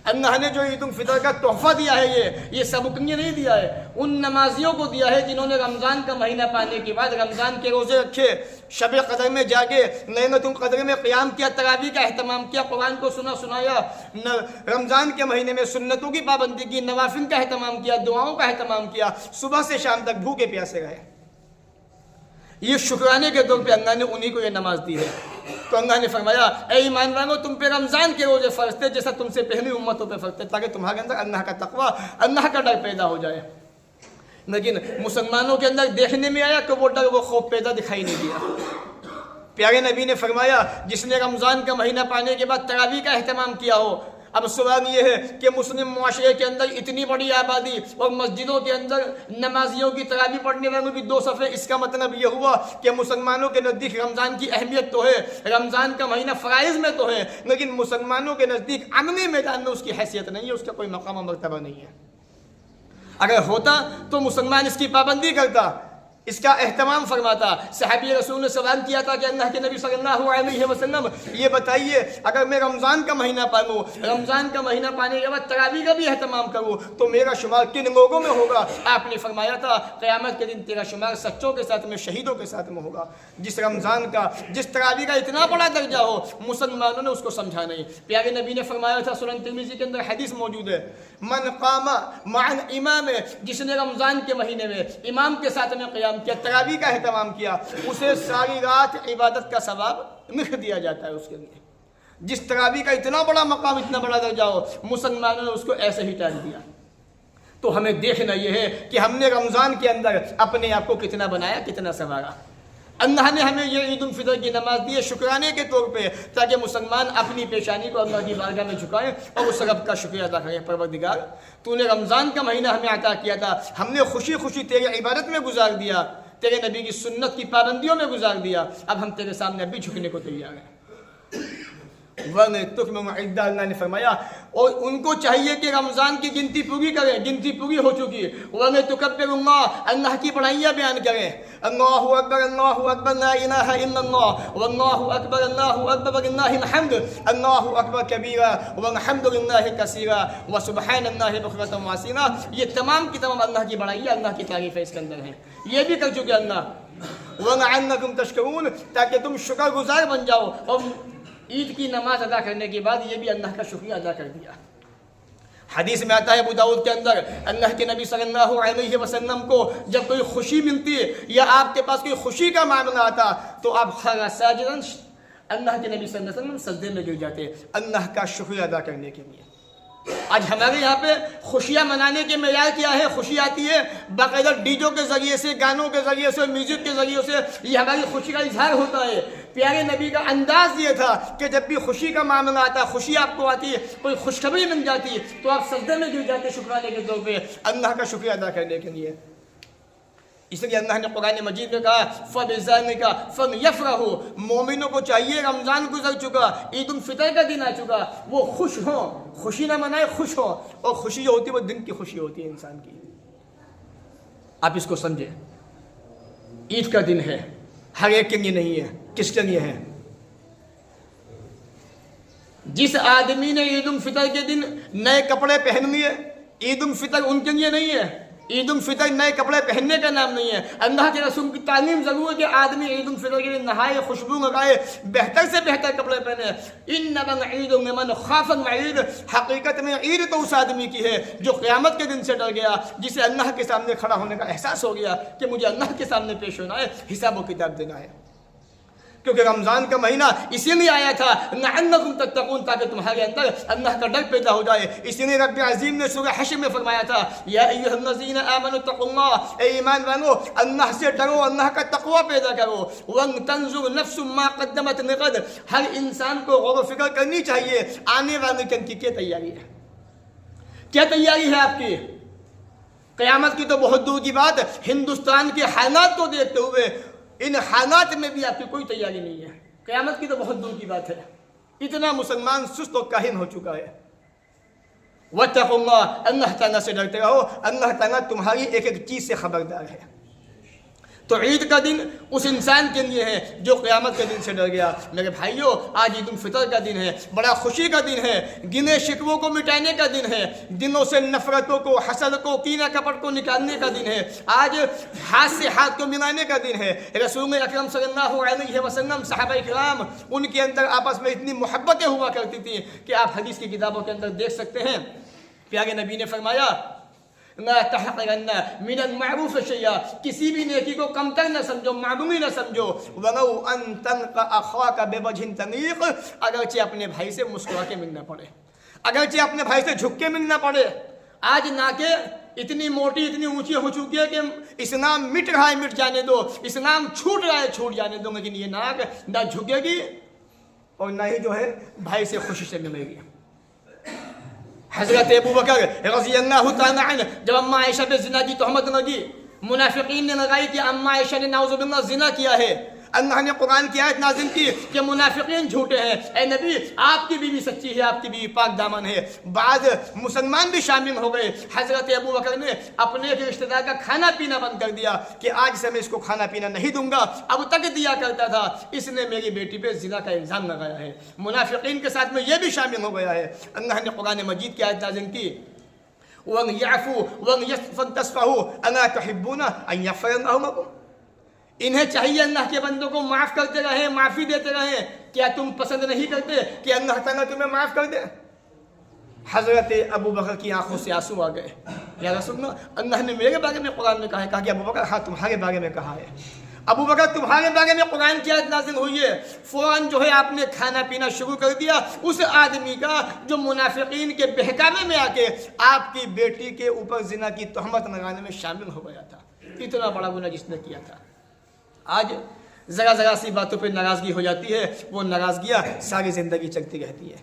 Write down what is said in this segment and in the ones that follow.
اللہ نے جو عید الفطر کا تحفہ دیا ہے یہ سبق نے نہیں دیا ہے، ان نمازیوں کو دیا ہے جنہوں نے رمضان کا مہینہ پانے کے بعد رمضان کے روزے رکھے، شب قدر میں جاگے، لیلۃ القدر میں قیام کیا، تراویح کا اہتمام کیا، قرآن کو سنایا، رمضان کے مہینے میں سنتوں کی پابندی کی، نوافل کا اہتمام کیا، دعاؤں کا اہتمام کیا، صبح سے شام تک بھوکے پیاسے رہے۔ یہ شکرانے کے طور پہ اللہ نے انہی کو یہ نماز دی ہے۔ تو اللہ نے فرمایا اے ایمان والو تم پہ رمضان کے روزے فرض تھے جیسا تم سے پہلی امتوں پہ فرض تھے، تاکہ تمہارے اندر اللہ کا تقویٰ، اللہ کا ڈر پیدا ہو جائے۔ لیکن مسلمانوں کے اندر دیکھنے میں آیا کہ وہ ڈر، وہ خوف پیدا دکھائی نہیں دیا۔ پیارے نبی نے فرمایا جس نے رمضان کا مہینہ پانے کے بعد تراویح کا اہتمام کیا ہو۔ اب سوال یہ ہے کہ مسلم معاشرے کے اندر اتنی بڑی آبادی اور مسجدوں کے اندر نمازیوں کی تراویح پڑھنے والوں کی 2 صفیں، اس کا مطلب یہ ہوا کہ مسلمانوں کے نزدیک رمضان کی اہمیت تو ہے، رمضان کا مہینہ فرائض میں تو ہے، لیکن مسلمانوں کے نزدیک عملی میدان میں اس کی حیثیت نہیں ہے، اس کا کوئی مقام و مرتبہ نہیں ہے۔ اگر ہوتا تو مسلمان اس کی پابندی کرتا، اس کا اہتمام فرماتا۔ صحابی رسول نے سوال کیا تھا کہ اللہ کے نبی صلی اللہ علیہ وسلم یہ بتائیے اگر میں رمضان کا مہینہ پالوں، رمضان کا مہینہ پانے کے بعد تراویح کا بھی اہتمام کروں تو میرا شمار کن لوگوں میں ہوگا؟ آپ نے فرمایا تھا قیامت کے دن تیرا شمار سچوں کے ساتھ میں، شہیدوں کے ساتھ میں ہوگا۔ جس رمضان کا، جس تراویح کا اتنا بڑا درجہ ہو، مسلمانوں نے اس کو سمجھا نہیں۔ پیارے نبی نے فرمایا تھا، سنن ترمذی کے اندر حدیث موجود ہے، من قام مع الامام، جس نے رمضان کے مہینے میں امام کے ساتھ میں قیام کیا، تراویح کا اہتمام کیا، اسے ساری رات عبادت کا ثواب لکھ دیا جاتا ہے اس کے لیے۔ جس تراویح کا اتنا بڑا مقام، اتنا بڑا درجہ ہو، مسلمانوں نے اس کو ایسے ہی ٹال دیا۔ تو ہمیں دیکھنا یہ ہے کہ ہم نے رمضان کے اندر اپنے آپ کو کتنا بنایا، کتنا سنوارا۔ اللہ نے ہمیں یہ عید الفطر کی نماز دی ہے شکرانے کے طور پہ، تاکہ مسلمان اپنی پیشانی کو اللہ کی بارگاہ میں جھکائیں اور اس رب کا شکریہ ادا کریں۔ پروردگار تو نے رمضان کا مہینہ ہمیں عطا کیا تھا، ہم نے خوشی خوشی تیری عبادت میں گزار دیا، تیرے نبی کی سنت کی پابندیوں میں گزار دیا، اب ہم تیرے سامنے اب بھی جھکنے کو تیار ہیں۔ اللہ نے فرمایا اور ان کو چاہیے کہ رمضان کی گنتی پوری کریں، گنتی پوری ہو چکی، وَلْتُكَبِّرُوا اللَّهَ، اللہ کی بڑائیاں بیان کریں، اللہ اکبر اللہ اکبر لا الہ الا اللہ واللہ اکبر اللہ اکبر وللہ الحمد، اللہ اکبر کبیرا والحمد للہ کثیرا وسبحان اللہ بکرۃ واسیلا۔ یہ تمام کی تمام اللہ کی بڑائیاں، اللہ کی تعریفیں اس کے اندر ہیں۔ یہ بھی کر چکے اللہ، وَلَعَلَّكُمْ تَشْكُرُونَ، تاکہ تم شکر گزار بن جاؤ۔ اور عید کی نماز ادا کرنے کے بعد یہ بھی اللہ کا شکریہ ادا کر دیا۔ حدیث میں آتا ہے ابو داؤد کے اندر، اللہ کے نبی صلی اللہ علیہ وسلم کو جب کوئی خوشی ملتی ہے یا آپ کے پاس کوئی خوشی کا معاملہ آتا تو آپ خر ساجداً، اللہ کے نبی صلی اللہ علیہ وسلم سجدے میں گر جاتے اللہ کا شکریہ ادا کرنے کے لیے۔ آج ہمارے یہاں پہ خوشیاں منانے کے معیار کیا ہے؟ خوشی آتی ہے باقاعدہ ڈیجوں کے ذریعے سے، گانوں کے ذریعے سے، میوزک کے ذریعے سے، یہ ہماری خوشی کا اظہار ہوتا ہے۔ پیارے نبی کا انداز یہ تھا کہ جب بھی خوشی کا معاملہ آتا، خوشی آپ کو آتی ہے، کوئی خوشخبری مل جاتی تو آپ سجدے میں گر جاتے شکرانے کے طور پہ اللہ کا شکریہ ادا کرنے کے لیے۔ اس لیے اللہ نے قرآن مجید میں کہا فَبِذَلِكَ فَلْيَفْرَحُوا، مومنوں کو چاہیے رمضان گزر چکا، عید الفطر کا دن آ چکا، وہ خوش ہوں، خوشی نہ منائے، خوش ہوں۔ اور خوشی جو ہوتی ہے وہ دن کی خوشی ہوتی ہے انسان کی۔ آپ اس کو سمجھیں، عید کا دن ہے، ہر ایک کے لیے نہیں ہے، کس کے لیے ہے؟ جس آدمی نے عید الفطر کے دن نئے کپڑے پہن لیے، عید الفطر ان کے لیے نہیں ہے۔ عید الفطر نئے کپڑے پہننے کا نام نہیں ہے۔ اللہ کے رسول کی تعلیم ضرور ہے کہ آدمی عید الفطر کے لیے نہائے، خوشبو لگائے، بہتر سے بہتر کپڑے پہنے۔ انما العید لمن خاف الوعید، حقیقت میں عید تو اس آدمی کی ہے جو قیامت کے دن سے ڈر گیا، جسے اللہ کے سامنے کھڑا ہونے کا احساس ہو گیا کہ مجھے اللہ کے سامنے پیش ہونا ہے، حساب و کتاب دینا ہے۔ کیونکہ رمضان کا مہینہ اسی لیے آیا تھا لعلکم تتقون، تاکہ تمہارے اندر اللہ کا ڈر پیدا ہو جائے۔ اسی لیے رب عظیم نے سورہ حشر میں فرمایا تھا یا ایھا الذین آمنوا اتقوا اللہ، اے ایمان والو اللہ سے ڈرو، اللہ کا تقوی پیدا کرو۔ ولتنظر نفس ما قدمت لغد، ہر انسان کو غور و فکر کرنی چاہیے آنے والے دن کی کیا تیاری ہے، کیا تیاری ہے آپ کی۔ قیامت کی تو بہت دور کی بات، ہندوستان کے حالات کو دیکھتے ہوئے ان حالات میں بھی آپ کی کوئی تیاری نہیں ہے۔ قیامت کی تو بہت دور کی بات ہے، اتنا مسلمان سست و کاہل ہو چکا ہے۔ واتقوا اللہ، اللہ تعالیٰ سے ڈرتے رہو، اللہ تعالیٰ تمہاری ایک ایک چیز سے خبردار ہے۔ تو عید کا دن اس انسان کے لیے ہے جو قیامت کے دن سے ڈر گیا۔ میرے بھائیوں، آج عید الفطر کا دن ہے، بڑا خوشی کا دن ہے، گنے شکووں کو مٹانے کا دن ہے، دنوں سے نفرتوں کو، حسد کو، کینہ کپٹ کو نکالنے کا دن ہے، آج ہاتھ سے ہاتھ کو ملانے کا دن ہے۔ رسول اکرم صلی اللہ علیہ وسلم، صحابہ کرام، ان کے اندر آپس میں اتنی محبتیں ہوا کرتی تھیں کہ آپ حدیث کی کتابوں کے اندر دیکھ سکتے ہیں۔ پیارے نبی نے فرمایا لا تحقرن من المعروف شیئا، کسی بھی نیکی کو کمتر نہ سمجھو، معمولی نہ سمجھو، ولو ان تلقى اخاك بوجه طليق، اگرچہ اپنے بھائی سے مسکرا کے ملنا پڑے، اگرچہ اپنے بھائی سے جھک کے ملنا پڑے۔ آج ناکیں اتنی موٹی، اتنی اونچی ہو چکی ہے کہ اسلام مٹ رہا ہے، مٹ جانے دو، اسلام چھوٹ رہا ہے، چھوٹ جانے دو، لیکن یہ ناک نہ جھکے گی اور نہ ہی جو ہے بھائی سے خوشی سے ملے گی۔ حضرت ابو بکر رضی اللہ تعالیٰ عنہ جب اماں عائشہ پہ زنا کی تہمت لگی، منافقین نے لگائی کہ اماں عائشہ نے نعوذ باللہ زنا کیا ہے، اللہ نے قرآن کی آیت نازل کی کہ منافقین جھوٹے ہیں۔ اے نبی، آپ کی بیوی سچی ہے، آپ کی بیوی پاک دامن ہے۔ بعض مسلمان بھی شامل ہو گئے۔ حضرت ابو بکر نے اپنے رشتہ دار کا کھانا پینا بند کر دیا کہ آج سے میں اس کو کھانا پینا نہیں دوں گا، اب تک دیا کرتا تھا، اس نے میری بیٹی پہ زنا کا الزام لگایا ہے۔ منافقین کے ساتھ میں یہ بھی شامل ہو گیا ہے۔ اللہ نے قرآن مجید کی آیت نازل کی وَأَنْ يَعْفُوا وَأَنْ يَصْفَحُوا أَلَا تُحِبُّونَ أَنْ يَغْفِرَ اللَّهُ لَكُمْ، انہیں چاہیے اللہ کے بندوں کو معاف کرتے رہیں، معافی دیتے رہیں۔ کیا تم پسند نہیں کرتے کہ اللہ تعالیٰ تمہیں معاف کر دے؟ حضرت ابو بکر کی آنکھوں سے آنسو آ گئے۔ یا رسول اللہ، اللہ نے میرے بارے میں قرآن میں کہا ہے؟ کہا کہ ابو بکر ہاں تمہارے بارے میں کہا ہے۔ ابو بکر تمہارے بارے میں قرآن کی آیت نازل ہوئی ہے۔ فوراً جو ہے آپ نے کھانا پینا شروع کر دیا اس آدمی کا جو منافقین کے بہکاوے میں آ کے آپ کی بیٹی کے اوپر زنا کی تہمت لگانے میں شامل ہو گیا تھا۔ اتنا بڑا گناہ جس نے کیا تھا۔ آج ذرا ذرا سی باتوں پہ ناراضگی ہو جاتی ہے، وہ ناراضگیاں ساری زندگی چلتی رہتی ہے۔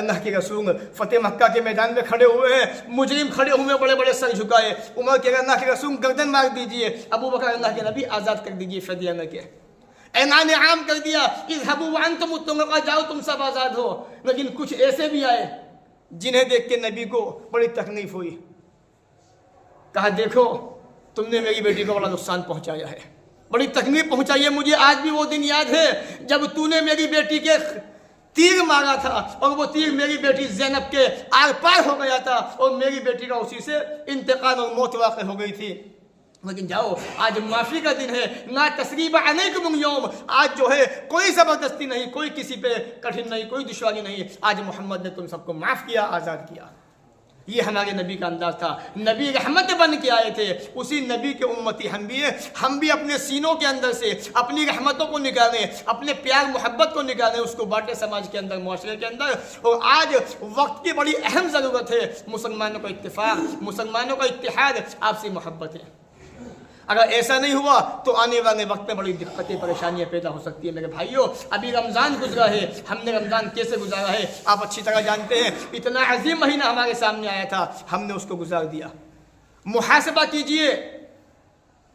اللہ کے رسول فتح مکہ کے میدان میں کھڑے ہوئے ہیں، مجرم کھڑے ہوئے بڑے بڑے سر جھکائے، عمر کہ اللہ کے رسول گردن مار دیجئے، ابو بکر اللہ کے نبی آزاد کر دیجئے فدیہ نہ کے، اعلان عام کر دیا اذهبوا وانتم الطلقاء، جاؤ تم سب آزاد ہو۔ لیکن کچھ ایسے بھی آئے جنہیں دیکھ کے نبی کو بڑی تکلیف ہوئی، کہا دیکھو تم نے میری بیٹی کو بڑا نقصان پہنچایا ہے، بڑی تکلیف پہنچائی ہے مجھے۔ آج بھی وہ دن یاد ہے جب تو نے میری بیٹی کے تیر مارا تھا اور وہ تیر میری بیٹی زینب کے آر پار ہو گیا تھا اور میری بیٹی کا اسی سے انتقال اور موت واقع ہو گئی تھی۔ لیکن جاؤ آج معافی کا دن ہے، لا تثریب علیکم اليوم، آج جو ہے کوئی زبردستی نہیں، کوئی کسی پہ کٹھن نہیں، کوئی دشواری نہیں، آج محمد نے تم سب کو معاف کیا، آزاد کیا۔ یہ ہمارے نبی کا انداز تھا۔ نبی رحمت بن کے آئے تھے، اسی نبی کے امتی ہم بھی ہیں۔ ہم بھی اپنے سینوں کے اندر سے اپنی رحمتوں کو نکالیں، اپنے پیار محبت کو نکالیں، اس کو بانٹیں سماج کے اندر، معاشرے کے اندر۔ اور آج وقت کی بڑی اہم ضرورت ہے مسلمانوں کا اتفاق، مسلمانوں کا اتحاد، آپسی محبت ہے۔ اگر ایسا نہیں ہوا تو آنے والے وقت میں بڑی دقتیں پریشانیاں پیدا ہو سکتی ہیں۔ میرے بھائیوں، ابھی رمضان گزرا ہے، ہم نے رمضان کیسے گزارا ہے آپ اچھی طرح جانتے ہیں۔ اتنا عظیم مہینہ ہمارے سامنے آیا تھا، ہم نے اس کو گزار دیا۔ محاسبہ کیجئے،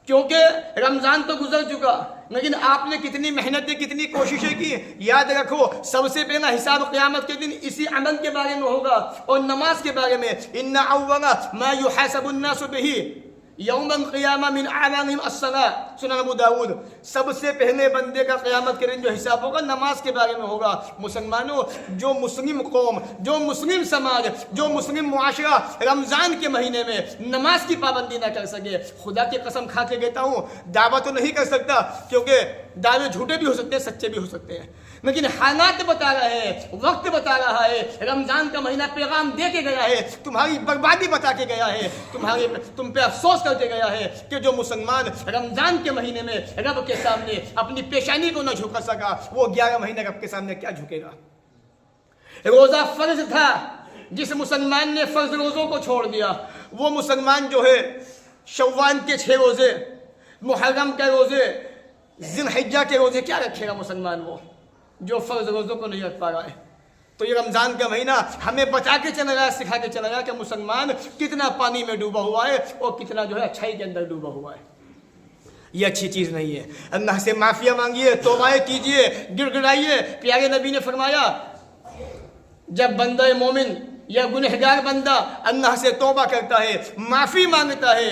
کیونکہ رمضان تو گزر چکا، لیکن آپ نے کتنی محنتیں، کتنی کوششیں کی۔ یاد رکھو سب سے پہلا حساب قیامت کے دن اسی عمل کے بارے میں ہوگا اور نماز کے بارے میں۔ ان اول ما يحاسب الناس به یوم القیامہ من اعلانہم الصلاۃ، سنن ابو داؤد۔ سب سے پہلے بندے کا قیامت کے دن جو حساب ہوگا نماز کے بارے میں ہوگا۔ مسلمانوں، جو مسلم قوم، جو مسلم سماج، جو مسلم معاشرہ رمضان کے مہینے میں نماز کی پابندی نہ کر سکے، خدا کی قسم کھا کے کہتا ہوں دعویٰ تو نہیں کر سکتا، کیونکہ دعوے جھوٹے بھی ہو سکتے ہیں، سچے بھی ہو سکتے ہیں، لیکن حالات بتا رہے ہیں، وقت بتا رہا ہے، رمضان کا مہینہ پیغام دے کے گیا ہے، تمہاری بربادی بتا کے گیا ہے، تم پہ افسوس کر کے گیا ہے کہ جو مسلمان رمضان کے مہینے میں رب کے سامنے اپنی پیشانی کو نہ جھکا سکا، وہ 11 مہینے رب کے سامنے کیا جھکے گا۔ روزہ فرض تھا، جس مسلمان نے فرض روزوں کو چھوڑ دیا، وہ مسلمان جو ہے شوال کے 6 روزے، محرم کے روزے، ذی الحجہ کے روزے کیا رکھے گا مسلمان، وہ جو فرض روزوں کو نہیں رکھ پا رہا ہے۔ تو یہ رمضان کا مہینہ ہمیں بتا کے چلا گیا، سکھا کے چلا گیا کہ مسلمان کتنا پانی میں ڈوبا ہوا ہے اور کتنا جو ہے اچھائی کے اندر ڈوبا ہوا ہے۔ یہ اچھی چیز نہیں ہے۔ اللہ سے معافیہ مانگیے، توبہ کیجیے، گڑ گڑائیے۔ پیارے نبی نے فرمایا جب بندہ مومن یا گنہگار بندہ اللہ سے توبہ کرتا ہے، معافی مانگتا ہے،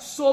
100